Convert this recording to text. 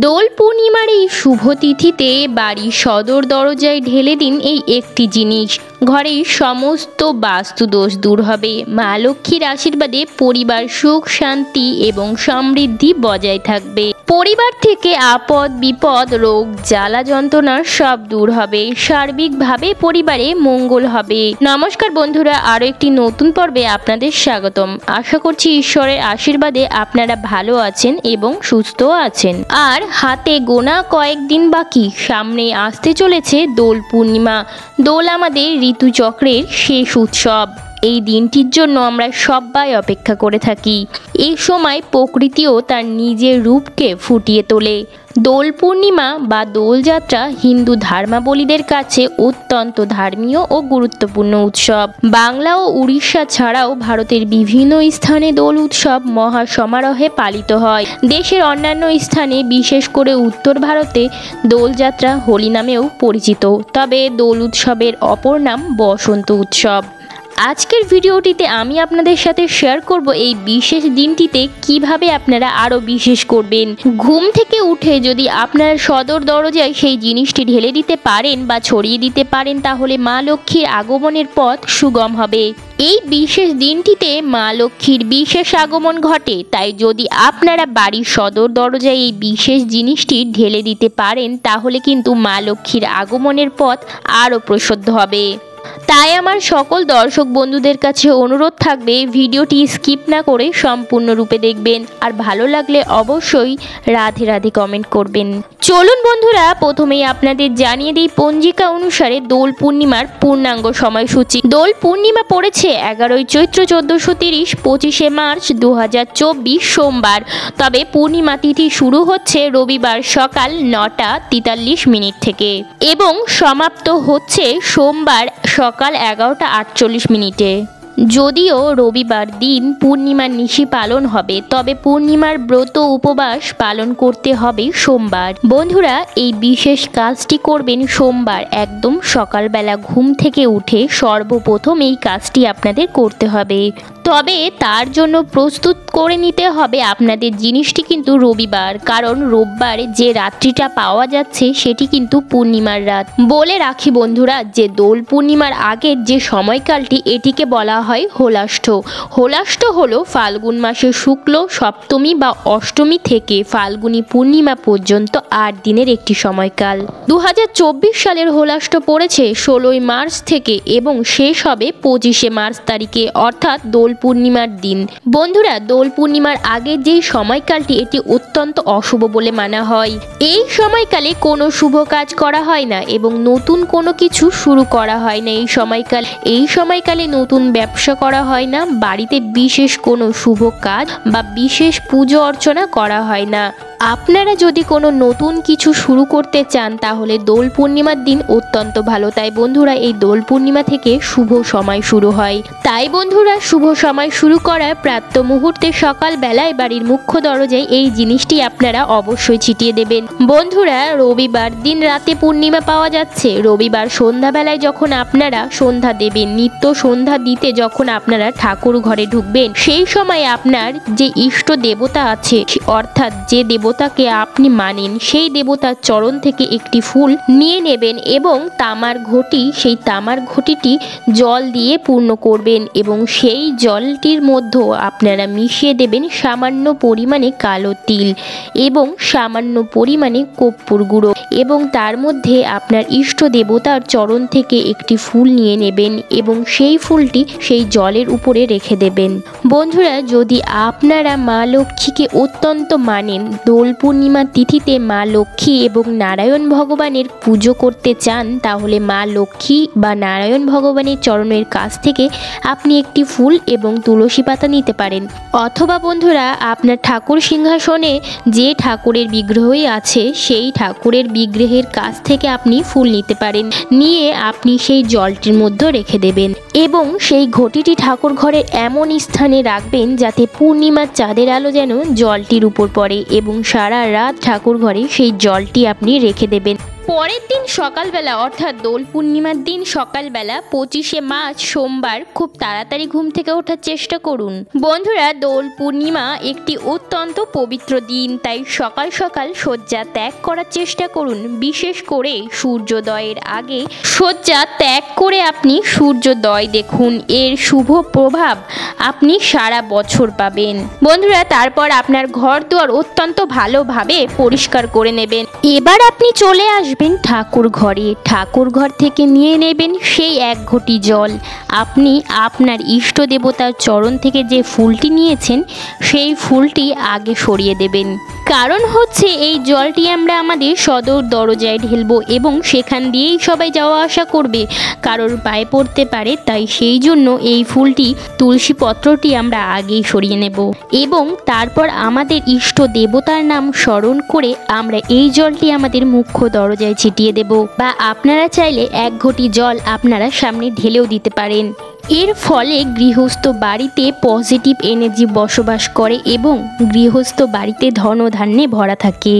দোল পূর্ণিমার এই শুভ তিথিতে বাড়ির সদর দরজায় ঢেলে দিন এই একটি জিনিস। ঘরের সমস্ত বাস্তু দোষ দূর হবে। মা লক্ষ্মীর আশীর্বাদে পরিবার সুখ শান্তি এবং সমৃদ্ধি বজায় থাকবে। পরিবার থেকে আপদ বিপদ রোগ জ্বালা যন্ত্রণা সব দূর হবে। সার্বিকভাবে পরিবারে মঙ্গল হবে। নমস্কার বন্ধুরা, আরও একটি নতুন পর্বে আপনাদের স্বাগতম। আশা করছি ঈশ্বরের আশীর্বাদে আপনারা ভালো আছেন এবং সুস্থ আছেন। আর হাতে গোনা কয়েকদিন বাকি, সামনে আসতে চলেছে দোল পূর্ণিমা। দোল আমাদের ঋতুচক্রের শেষ উৎসব। এই দিনটির জন্য আমরা সবাই অপেক্ষা করে থাকি। এই সময় প্রকৃতিও তার নিজের রূপকে ফুটিয়ে তোলে। দোল পূর্ণিমা বা দোলযাত্রা হিন্দু ধর্মাবলীদের কাছে অত্যন্ত ধর্মীয় ও গুরুত্বপূর্ণ উৎসব। বাংলা ও উড়িষ্যা ছাড়াও ভারতের বিভিন্ন স্থানে দোল উৎসব মহা সমারোহে পালিত হয়। দেশের অন্যান্য স্থানে, বিশেষ করে উত্তর ভারতে, দোলযাত্রা হোলি নামেও পরিচিত। তবে দোল উৎসবের অপর নাম বসন্ত উৎসব। আজকের ভিডিওটিতে আমি আপনাদের সাথে শেয়ার করব এই বিশেষ দিনটিতে কিভাবে আপনারা আরও বিশেষ করবেন। ঘুম থেকে উঠে যদি আপনার সদর দরজায় সেই জিনিসটি ঢেলে দিতে পারেন বা ছড়িয়ে দিতে পারেন, তাহলে মা লক্ষ্মীর আগমনের পথ সুগম হবে। এই বিশেষ দিনটিতে মা লক্ষ্মীর বিশেষ আগমন ঘটে। তাই যদি আপনারা বাড়ির সদর দরজায় এই বিশেষ জিনিসটি ঢেলে দিতে পারেন, তাহলে কিন্তু মা লক্ষ্মীর আগমনের পথ আরও প্রশস্ত হবে। তাই আমার সকল দর্শক বন্ধুদের কাছে অনুরোধ থাকবে, ভিডিওটি স্কিপ না করে সম্পূর্ণরূপে দেখবেন। আর ভালো লাগলে অবশ্যই রাধে রাধে কমেন্ট করবেন। চলুন বন্ধুরা, প্রথমেই আপনাদের জানিয়ে দিই পঞ্জিকা অনুসারে দোল পূর্ণিমার পূর্ণাঙ্গ সময়সূচি। দোল পূর্ণিমা পড়েছে 11ই চৈত্র 1430, 25শে মার্চ 2024 সোমবার। তবে পূর্ণিমা তিথি শুরু হচ্ছে রবিবার সকাল 9টা 43 থেকে এবং সমাপ্ত হচ্ছে সোমবার সকাল 11টা 48। যদিও রবিবার দিন পূর্ণিমার নিশি পালন হবে, তবে পূর্ণিমার ব্রত উপবাস পালন করতে হবে সোমবার। বন্ধুরা, এই বিশেষ কাজটি করবেন সোমবার একদম সকালবেলা ঘুম থেকে উঠে। সর্বপ্রথম এই কাজটি আপনাদের করতে হবে। তবে তার জন্য প্রস্তুত করে নিতে হবে আপনাদের জিনিসটি কিন্তু রবিবার, কারণ রোববার যে রাত্রিটা পাওয়া যাচ্ছে সেটি কিন্তু পূর্ণিমার রাত। বলে রাখি বন্ধুরা, যে দোল পূর্ণিমার আগের যে সময়কালটি, এটিকে বলা হয় হোলাষ্ঠ। হোলাষ্ঠ হলো ফাল্গুন মাসের শুক্ল সপ্তমী বা অষ্টমী থেকে ফাল্গুনী পূর্ণিমা পর্যন্ত 8 দিনের একটি সময়কাল। 2024 সালের হোলাষ্ঠ পড়েছে 16ই মার্চ থেকে এবং শেষ হবে 25শে মার্চ তারিখে, অর্থাৎ দোল পূর্ণিমার দিন। বন্ধুরা, দোল পূর্ণিমার আগের যেই সময়কালটি, এটি অত্যন্ত অশুভ বলে মানা হয়। এই সময়কালে কোনো শুভ কাজ করা হয় না এবং নতুন কোনো কিছু শুরু করা হয় না। এই সময়কালে নতুন ব্যবসা করা হয় না, বাড়িতে বিশেষ কোনো শুভ কাজ বা বিশেষ পুজো অর্চনা করা হয় না। আপনারা যদি কোনো নতুন কিছু শুরু করতে চান, তাহলে দোল পূর্ণিমার দিন অত্যন্ত ভালো। তাই বন্ধুরা, এই দোল পূর্ণিমা থেকে শুভ সময় শুরু হয়। তাই বন্ধুরা, শুভ সময় শুরু করার প্রাতঃ মুহূর্তে সকালবেলায় বাড়ির মুখ্য দরজায় এই জিনিসটি আপনারা অবশ্যই ছিটিয়ে দেবেন। বন্ধুরা, রবিবার দিন রাতে পূর্ণিমা পাওয়া যাচ্ছে। রবিবার সন্ধ্যাবেলায় যখন আপনারা সন্ধ্যা দেবেন, নিত্য সন্ধ্যা দিতে যখন আপনারা ঠাকুর ঘরে ঢুকবেন, সেই সময় আপনার যে ইষ্ট দেবতা আছে, অর্থাৎ যে দেবতাকে আপনি মানেন, সেই দেবতার চরণ থেকে একটি ফুল নিয়ে নেবেন এবং সেই তামার ঘটিটি জল দিয়ে পূর্ণ করবেন এবং সেই জলটির মধ্যে আপনারা মিশিয়ে দেবেন সামান্য পরিমাণে কালো তিল এবং সামান্য পরিমাণে কর্পূর গুঁড়ো এবং তার মধ্যে আপনার ইষ্ট দেবতার চরণ থেকে একটি ফুল নিয়ে নেবেন এবং সেই ফুলটি সেই জলের উপরে রেখে দেবেন। বন্ধুরা, যদি আপনারা মা লক্ষ্মীকে অত্যন্ত মানেন, দোল পূর্ণিমার তিথিতে মা লক্ষ্মী এবং নারায়ণ ভগবানের পুজো করতে চান, তাহলে মা লক্ষ্মী বা নারায়ণ ভগবানের চরণের কাছ থেকে আপনি একটি ফুল এবং তুলসী পাতা নিতে পারেন। অথবা বন্ধুরা, আপনার ঠাকুর সিংহাসনে যে ঠাকুরের বিগ্রহই আছে, সেই ঠাকুরের বিগ্রহের কাছ থেকে আপনি ফুল নিতে পারেন। নিয়ে আপনি সেই জলটির মধ্যে রেখে দেবেন এবং সেই ঘটিটি ঠাকুর ঘরের এমন স্থানে রাখবেন যাতে পূর্ণিমার চাঁদের আলো যেন জলটির উপর পড়ে এবং সারা রাত ঠাকুর ঘরে সেই জলটি আপনি রেখে দেবেন। পরের দিন সকালবেলা অর্থাৎ দোল পূর্ণিমার দিন সকালবেলা 25শে মার্চ সোমবার খুব তাড়াতাড়ি ঘুম থেকে ওঠার চেষ্টা করুন। বন্ধুরা, দোল পূর্ণিমা একটি অত্যন্ত পবিত্র দিন, তাই সকাল সকাল শয্যা ত্যাগ করার চেষ্টা করুন। বিশেষ করে সূর্যোদয়ের আগে শয্যা ত্যাগ করে আপনি সূর্যোদয় দেখুন, এর শুভ প্রভাব আপনি সারা বছর পাবেন। বন্ধুরা, তারপর আপনার ঘর দুয়ার অত্যন্ত ভালোভাবে পরিষ্কার করে নেবেন। এবার আপনি চলে আসবেন ঠাকুর ঘরে। ঠাকুর ঘর থেকে নিয়ে নেবেন সেই 1 ঘটি জল। আপনি আপনার ইষ্ট দেবতার চরণ থেকে যে ফুলটি নিয়েছেন সেই ফুলটি আগে সরিয়ে দেবেন। কারণ হচ্ছে এই জলটি আমরা আমাদের সদর দরজায় ঢেলবো এবং সেখান দিয়েই সবাই যাওয়া আসা করবে, কারোর পায়ে পড়তে পারে, তাই সেই জন্য এই ফুলটি তুলসী পত্রটি আমরা আগেই সরিয়ে নেব এবং তারপর আমাদের ইষ্ট দেবতার নাম স্মরণ করে আমরা এই জলটি আমাদের মুখ্য দরজায় ছিটিয়ে দেব, বা আপনারা চাইলে 1 ঘটি জল আপনারা সামনে ঢেলেও দিতে পারেন। এর ফলে গৃহস্থ বাড়িতে পজিটিভ এনার্জি বসবাস করে এবং গৃহস্থ বাড়িতে ধন ও ধান্যে ভরা থাকে।